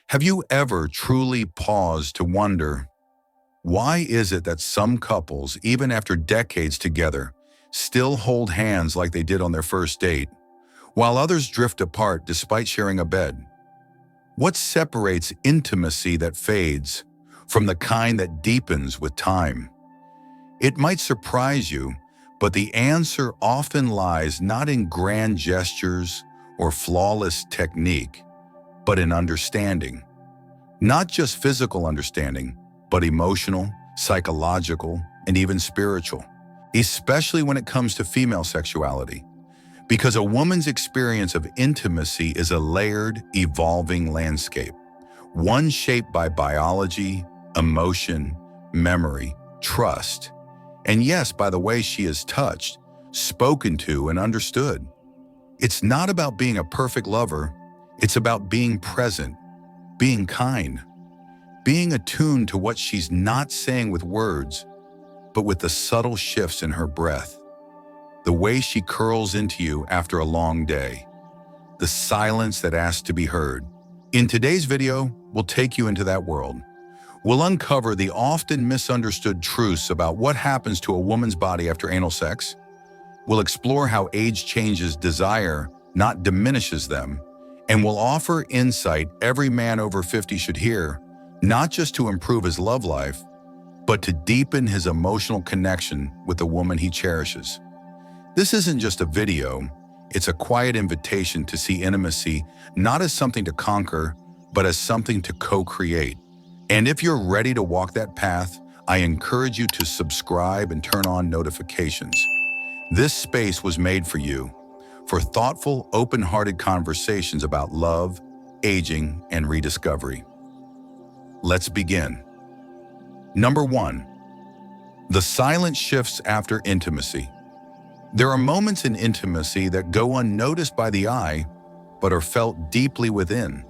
Have you ever truly paused to wonder, why is it that some couples, even after decades together, still hold hands like they did on their first date, while others drift apart despite sharing a bed? What separates intimacy that fades from the kind that deepens with time? It might surprise you, but the answer often lies not in grand gestures or flawless technique, but in understanding. Not just physical understanding, but emotional, psychological, and even spiritual, especially when it comes to female sexuality. Because a woman's experience of intimacy is a layered, evolving landscape, one shaped by biology, emotion, memory, trust, and yes, by the way she is touched, spoken to, and understood. It's not about being a perfect lover, it's about being present, being kind, being attuned to what she's not saying with words, but with the subtle shifts in her breath, the way she curls into you after a long day, the silence that asks to be heard. In today's video, we'll take you into that world. We'll uncover the often misunderstood truths about what happens to a woman's body after anal sex. We'll explore how age changes desire, not diminishes them. And we'll offer insight every man over 50 should hear, not just to improve his love life, but to deepen his emotional connection with the woman he cherishes. This isn't just a video, it's a quiet invitation to see intimacy not as something to conquer, but as something to co-create. And if you're ready to walk that path, I encourage you to subscribe and turn on notifications. This space was made for you, for thoughtful, open-hearted conversations about love, aging, and rediscovery. Let's begin. Number 1, the silent shifts after intimacy. There are moments in intimacy that go unnoticed by the eye, but are felt deeply within.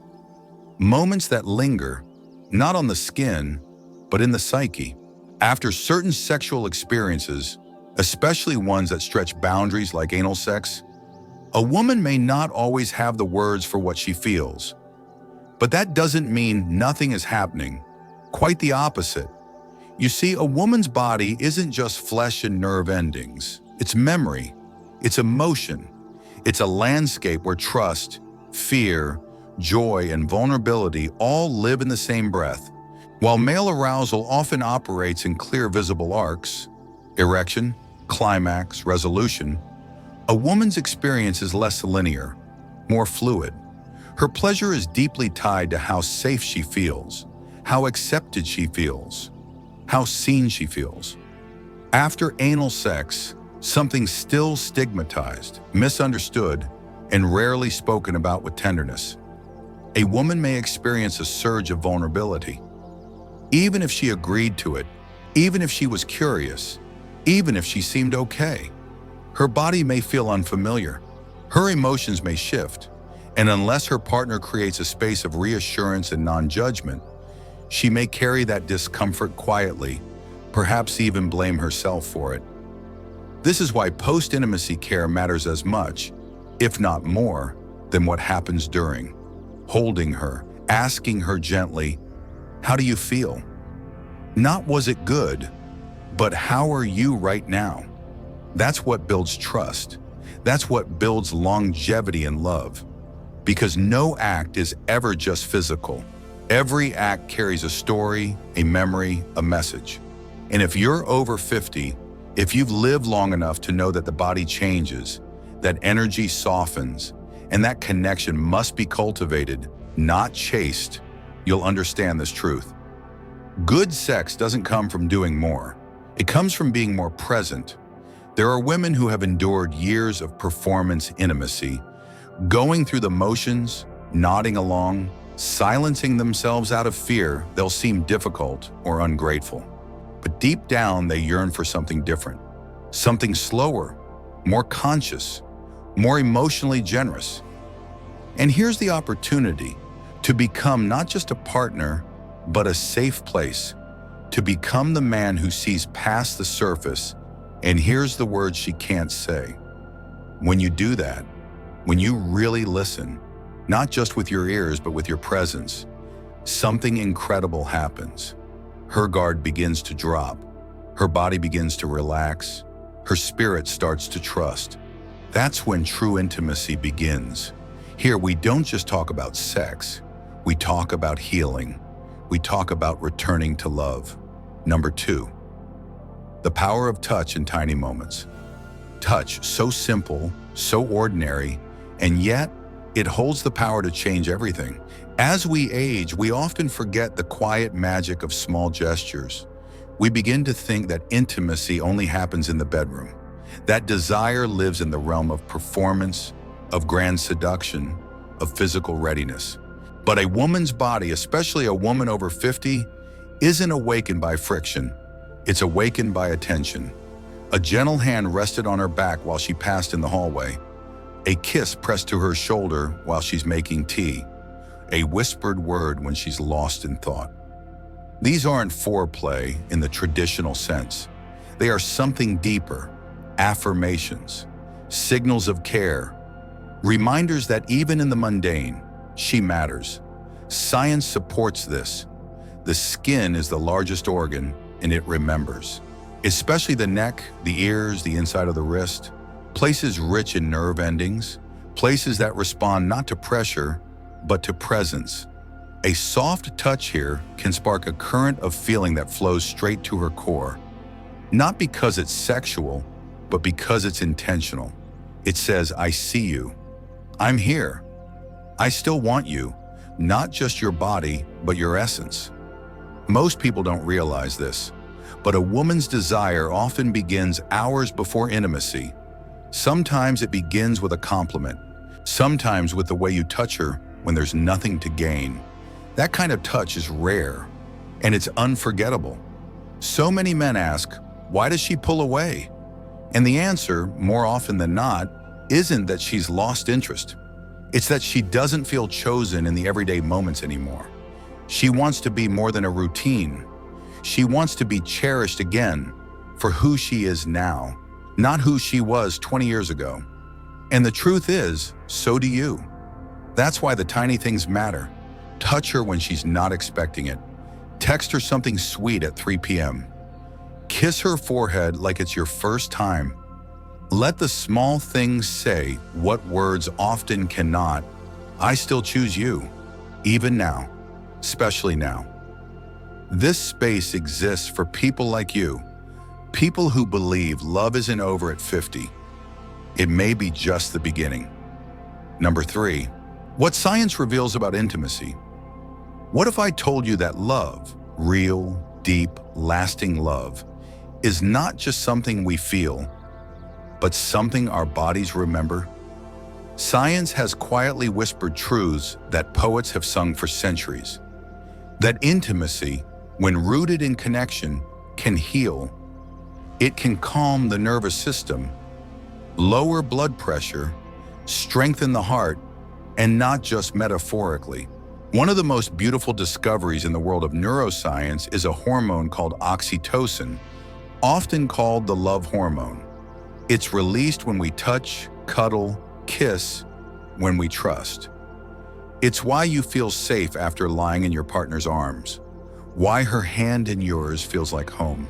Moments that linger, not on the skin, but in the psyche. After certain sexual experiences, especially ones that stretch boundaries like anal sex, a woman may not always have the words for what she feels. But that doesn't mean nothing is happening. Quite the opposite. You see, a woman's body isn't just flesh and nerve endings. It's memory, it's emotion. It's a landscape where trust, fear, joy, and vulnerability all live in the same breath. While male arousal often operates in clear visible arcs, erection, climax, resolution, a woman's experience is less linear, more fluid. Her pleasure is deeply tied to how safe she feels, how accepted she feels, how seen she feels. After anal sex, something's still stigmatized, misunderstood, and rarely spoken about with tenderness. A woman may experience a surge of vulnerability. Even if she agreed to it, even if she was curious, even if she seemed okay, her body may feel unfamiliar. Her emotions may shift, and unless her partner creates a space of reassurance and non-judgment, she may carry that discomfort quietly, perhaps even blame herself for it. This is why post-intimacy care matters as much, if not more, than what happens during. Holding her, asking her gently, "How do you feel?" Not "was it good?" but "how are you right now?" That's what builds trust. That's what builds longevity in love. Because no act is ever just physical. Every act carries a story, a memory, a message. And if you're over 50, if you've lived long enough to know that the body changes, that energy softens, and that connection must be cultivated, not chased, you'll understand this truth. Good sex doesn't come from doing more. It comes from being more present. There are women who have endured years of performance intimacy, going through the motions, nodding along, silencing themselves out of fear they'll seem difficult or ungrateful. But deep down, they yearn for something different, something slower, more conscious, more emotionally generous. And here's the opportunity to become not just a partner, but a safe place, to become the man who sees past the surface and hears the words she can't say. When you do that, when you really listen, not just with your ears, but with your presence, something incredible happens. Her guard begins to drop. Her body begins to relax. Her spirit starts to trust. That's when true intimacy begins. Here, we don't just talk about sex. We talk about healing. We talk about returning to love. Number 2, the power of touch in tiny moments. Touch, so simple, so ordinary, and yet it holds the power to change everything. As we age, we often forget the quiet magic of small gestures. We begin to think that intimacy only happens in the bedroom. That desire lives in the realm of performance, of grand seduction, of physical readiness. But a woman's body, especially a woman over 50, isn't awakened by friction. It's awakened by attention. A gentle hand rested on her back while she passed in the hallway. A kiss pressed to her shoulder while she's making tea. A whispered word when she's lost in thought. These aren't foreplay in the traditional sense. They are something deeper, affirmations, signals of care, reminders that even in the mundane, she matters. Science supports this. The skin is the largest organ, and it remembers. Especially the neck, the ears, the inside of the wrist, places rich in nerve endings, places that respond not to pressure, but to presence. A soft touch here can spark a current of feeling that flows straight to her core. Not because it's sexual, but because it's intentional. It says, I see you. I'm here. I still want you, not just your body, but your essence. Most people don't realize this, but a woman's desire often begins hours before intimacy. Sometimes it begins with a compliment, sometimes with the way you touch her when there's nothing to gain. That kind of touch is rare, and it's unforgettable. So many men ask, why does she pull away? And the answer, more often than not, isn't that she's lost interest. It's that she doesn't feel chosen in the everyday moments anymore. She wants to be more than a routine. She wants to be cherished again for who she is now, not who she was 20 years ago. And the truth is, so do you. That's why the tiny things matter. Touch her when she's not expecting it. Text her something sweet at 3 p.m. Kiss her forehead like it's your first time. Let the small things say what words often cannot. I still choose you, even now, especially now. This space exists for people like you, people who believe love isn't over at 50. It may be just the beginning. Number 3, what science reveals about intimacy. What if I told you that love, real, deep, lasting love, is not just something we feel, but something our bodies remember? Science has quietly whispered truths that poets have sung for centuries. That intimacy, when rooted in connection, can heal. It can calm the nervous system, lower blood pressure, strengthen the heart, and not just metaphorically. One of the most beautiful discoveries in the world of neuroscience is a hormone called oxytocin, often called the love hormone. It's released when we touch, cuddle, kiss, when we trust. It's why you feel safe after lying in your partner's arms, why her hand in yours feels like home.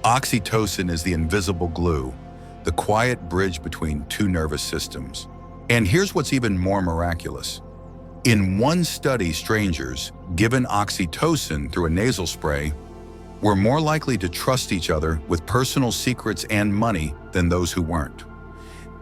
Oxytocin is the invisible glue, the quiet bridge between two nervous systems. And here's what's even more miraculous. In one study, strangers given oxytocin through a nasal spray were more likely to trust each other with personal secrets and money than those who weren't.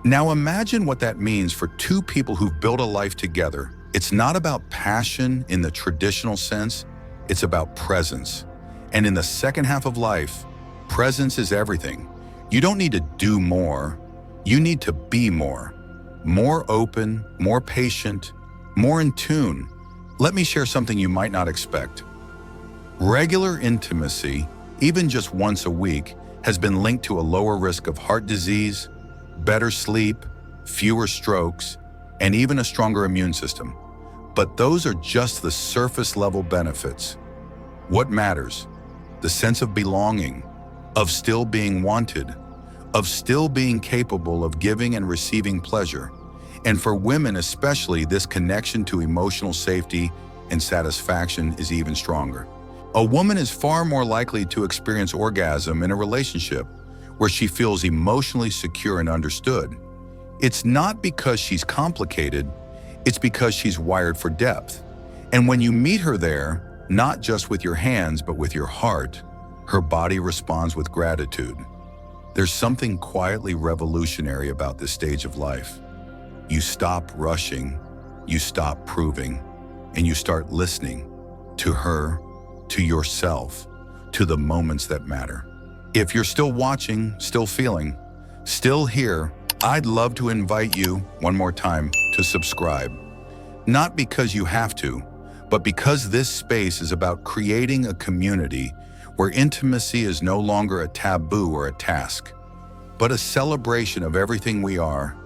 Now imagine what that means for two people who've built a life together. It's not about passion in the traditional sense, it's about presence. And in the second half of life, presence is everything. You don't need to do more, you need to be more. More open, more patient, more in tune. Let me share something you might not expect. Regular intimacy, even just once a week, has been linked to a lower risk of heart disease, better sleep, fewer strokes, and even a stronger immune system. But those are just the surface level benefits. What matters? The sense of belonging, of still being wanted, of still being capable of giving and receiving pleasure. And for women especially, this connection to emotional safety and satisfaction is even stronger. A woman is far more likely to experience orgasm in a relationship where she feels emotionally secure and understood. It's not because she's complicated, it's because she's wired for depth. And when you meet her there, not just with your hands, but with your heart, her body responds with gratitude. There's something quietly revolutionary about this stage of life. You stop rushing, you stop proving, and you start listening to her, to yourself, to the moments that matter. If you're still watching, still feeling, still here, I'd love to invite you, one more time, to subscribe. Not because you have to, but because this space is about creating a community where intimacy is no longer a taboo or a task, but a celebration of everything we are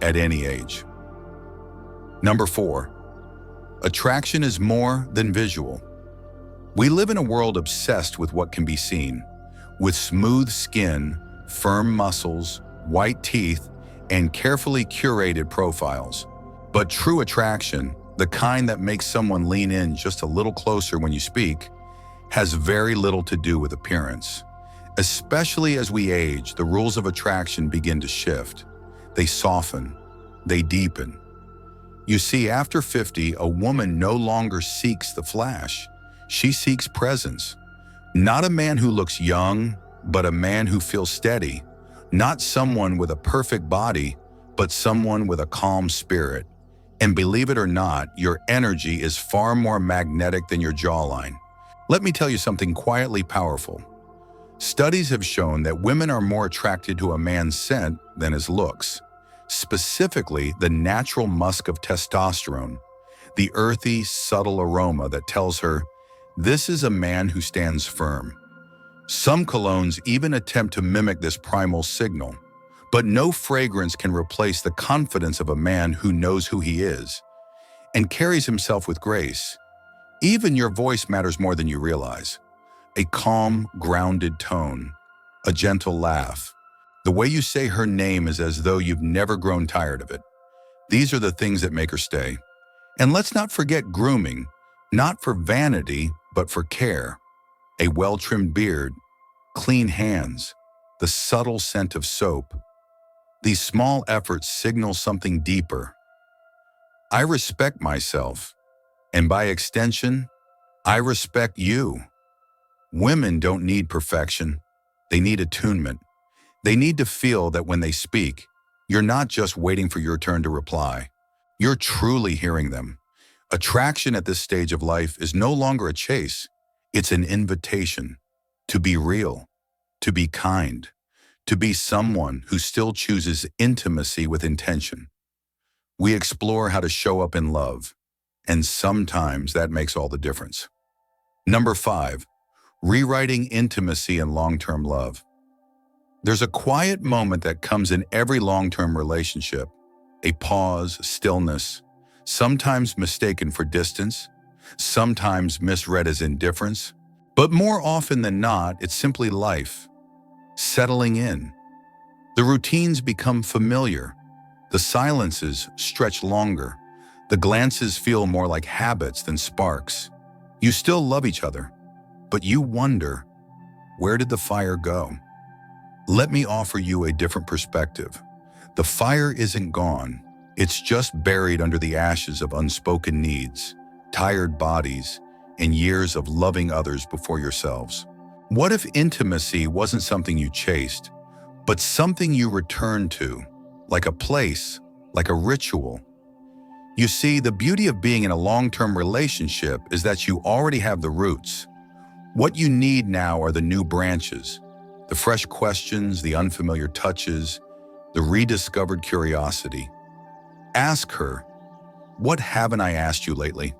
at any age. Number 4, attraction is more than visual. We live in a world obsessed with what can be seen, with smooth skin, firm muscles, white teeth, and carefully curated profiles. But true attraction, the kind that makes someone lean in just a little closer when you speak, has very little to do with appearance. Especially as we age, the rules of attraction begin to shift. They soften, they deepen. You see, after 50, a woman no longer seeks the flash. She seeks presence. Not a man who looks young, but a man who feels steady. Not someone with a perfect body, but someone with a calm spirit. And believe it or not, your energy is far more magnetic than your jawline. Let me tell you something quietly powerful. Studies have shown that women are more attracted to a man's scent than his looks. Specifically, the natural musk of testosterone, the earthy, subtle aroma that tells her, this is a man who stands firm. Some colognes even attempt to mimic this primal signal, but no fragrance can replace the confidence of a man who knows who he is and carries himself with grace. Even your voice matters more than you realize. A calm, grounded tone, a gentle laugh. The way you say her name is as though you've never grown tired of it. These are the things that make her stay. And let's not forget grooming, not for vanity, but for care. A well-trimmed beard, clean hands, the subtle scent of soap. These small efforts signal something deeper. I respect myself, and by extension, I respect you. Women don't need perfection. They need attunement. They need to feel that when they speak, you're not just waiting for your turn to reply. You're truly hearing them. Attraction at this stage of life is no longer a chase. It's an invitation to be real, to be kind, to be someone who still chooses intimacy with intention. We explore how to show up in love, and sometimes that makes all the difference. Number 5, rewriting intimacy and long-term love. There's a quiet moment that comes in every long-term relationship, a pause, stillness, sometimes mistaken for distance, sometimes misread as indifference, but more often than not, it's simply life, settling in. The routines become familiar, the silences stretch longer, the glances feel more like habits than sparks. You still love each other, but you wonder, where did the fire go? Let me offer you a different perspective. The fire isn't gone. It's just buried under the ashes of unspoken needs, tired bodies, and years of loving others before yourselves. What if intimacy wasn't something you chased, but something you returned to, like a place, like a ritual? You see, the beauty of being in a long-term relationship is that you already have the roots. What you need now are the new branches, the fresh questions, the unfamiliar touches, the rediscovered curiosity. Ask her, what haven't I asked you lately?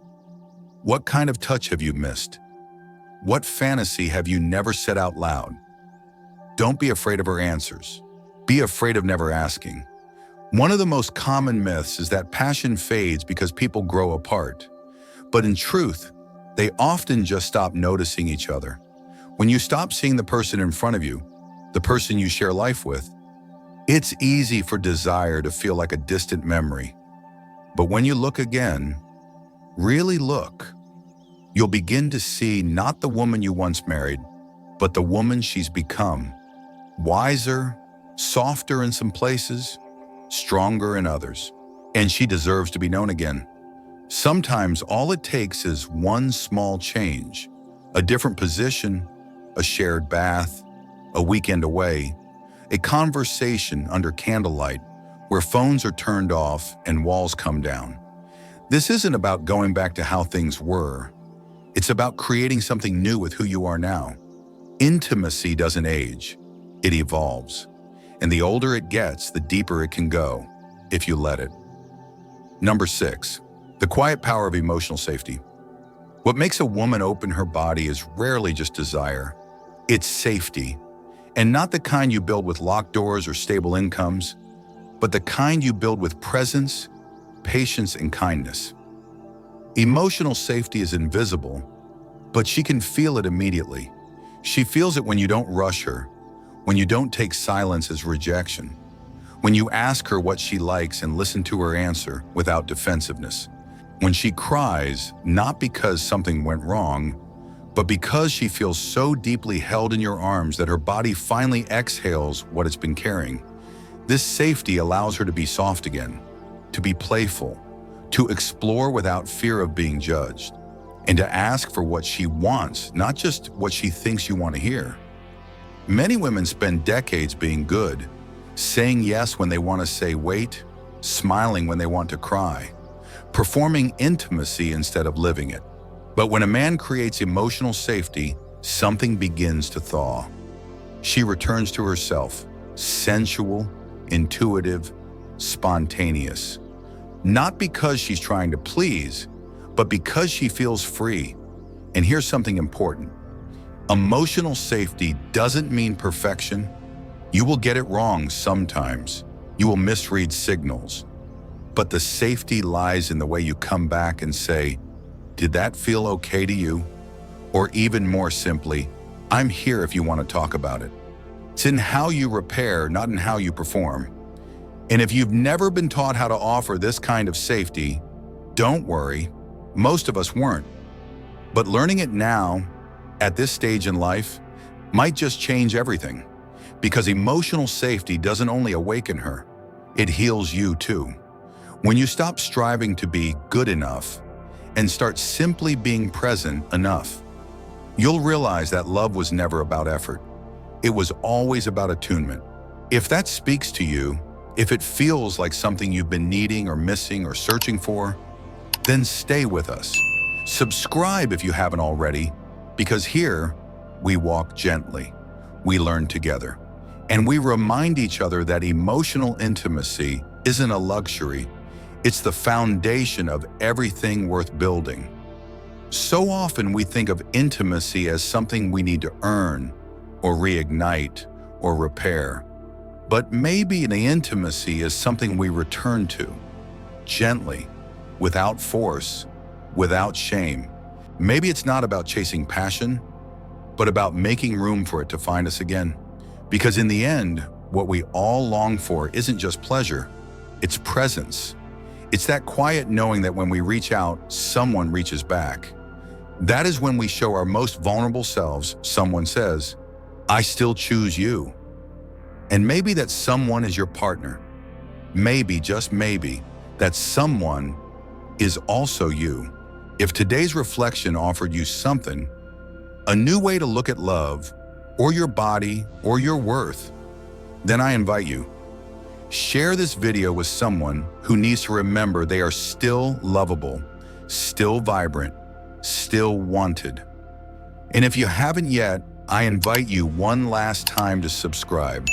What kind of touch have you missed? What fantasy have you never said out loud? Don't be afraid of her answers. Be afraid of never asking. One of the most common myths is that passion fades because people grow apart. But in truth, they often just stop noticing each other. When you stop seeing the person in front of you, the person you share life with, it's easy for desire to feel like a distant memory. But when you look again, really look, You'll begin to see not the woman you once married, but the woman she's become. Wiser, softer in some places, stronger in others. And she deserves to be known again. Sometimes all it takes is one small change, a different position, a shared bath, a weekend away, a conversation under candlelight where phones are turned off and walls come down. This isn't about going back to how things were. It's about creating something new with who you are now. Intimacy doesn't age, it evolves. And the older it gets, the deeper it can go, if you let it. Number 6, the quiet power of emotional safety. What makes a woman open her body is rarely just desire. It's safety. And not the kind you build with locked doors or stable incomes, but the kind you build with presence, patience, and kindness. Emotional safety is invisible, but she can feel it immediately. She feels it when you don't rush her, when you don't take silence as rejection, when you ask her what she likes and listen to her answer without defensiveness. When she cries, not because something went wrong, but because she feels so deeply held in your arms that her body finally exhales what it's been carrying. This safety allows her to be soft again, to be playful, to explore without fear of being judged, and to ask for what she wants, not just what she thinks you want to hear. Many women spend decades being good, saying yes when they want to say wait, smiling when they want to cry, performing intimacy instead of living it. But when a man creates emotional safety, something begins to thaw. She returns to herself, sensual, intuitive, spontaneous. Not because she's trying to please, but because she feels free. And here's something important. Emotional safety doesn't mean perfection. You will get it wrong sometimes. You will misread signals. But the safety lies in the way you come back and say, "Did that feel okay to you?" Or even more simply, "I'm here if you want to talk about it." It's in how you repair, not in how you perform. And if you've never been taught how to offer this kind of safety, don't worry, most of us weren't. But learning it now, at this stage in life, might just change everything. Because emotional safety doesn't only awaken her, it heals you too. When you stop striving to be good enough and start simply being present enough, you'll realize that love was never about effort. It was always about attunement. If that speaks to you, if it feels like something you've been needing or missing or searching for, then stay with us. Subscribe if you haven't already, because here we walk gently, we learn together, and we remind each other that emotional intimacy isn't a luxury. It's the foundation of everything worth building. So often we think of intimacy as something we need to earn or reignite or repair. But maybe the intimacy is something we return to, gently, without force, without shame. Maybe it's not about chasing passion, but about making room for it to find us again. Because in the end, what we all long for isn't just pleasure, it's presence. It's that quiet knowing that when we reach out, someone reaches back. That is when we show our most vulnerable selves. Someone says, "I still choose you." And maybe that someone is your partner. Maybe, just maybe, that someone is also you. If today's reflection offered you something, a new way to look at love, or your body, or your worth, then I invite you. Share this video with someone who needs to remember they are still lovable, still vibrant, still wanted. And if you haven't yet, I invite you one last time to subscribe.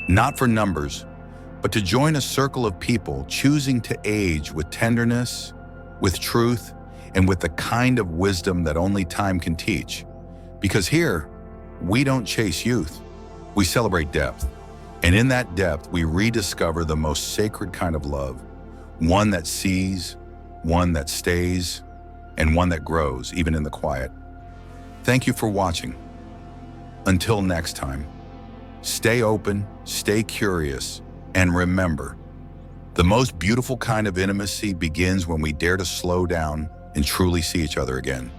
Not for numbers, but to join a circle of people choosing to age with tenderness, with truth, and with the kind of wisdom that only time can teach. Because here, we don't chase youth, we celebrate depth. And in that depth, we rediscover the most sacred kind of love, one that sees, one that stays, and one that grows, even in the quiet. Thank you for watching. Until next time, stay open, stay curious, and remember, the most beautiful kind of intimacy begins when we dare to slow down and truly see each other again.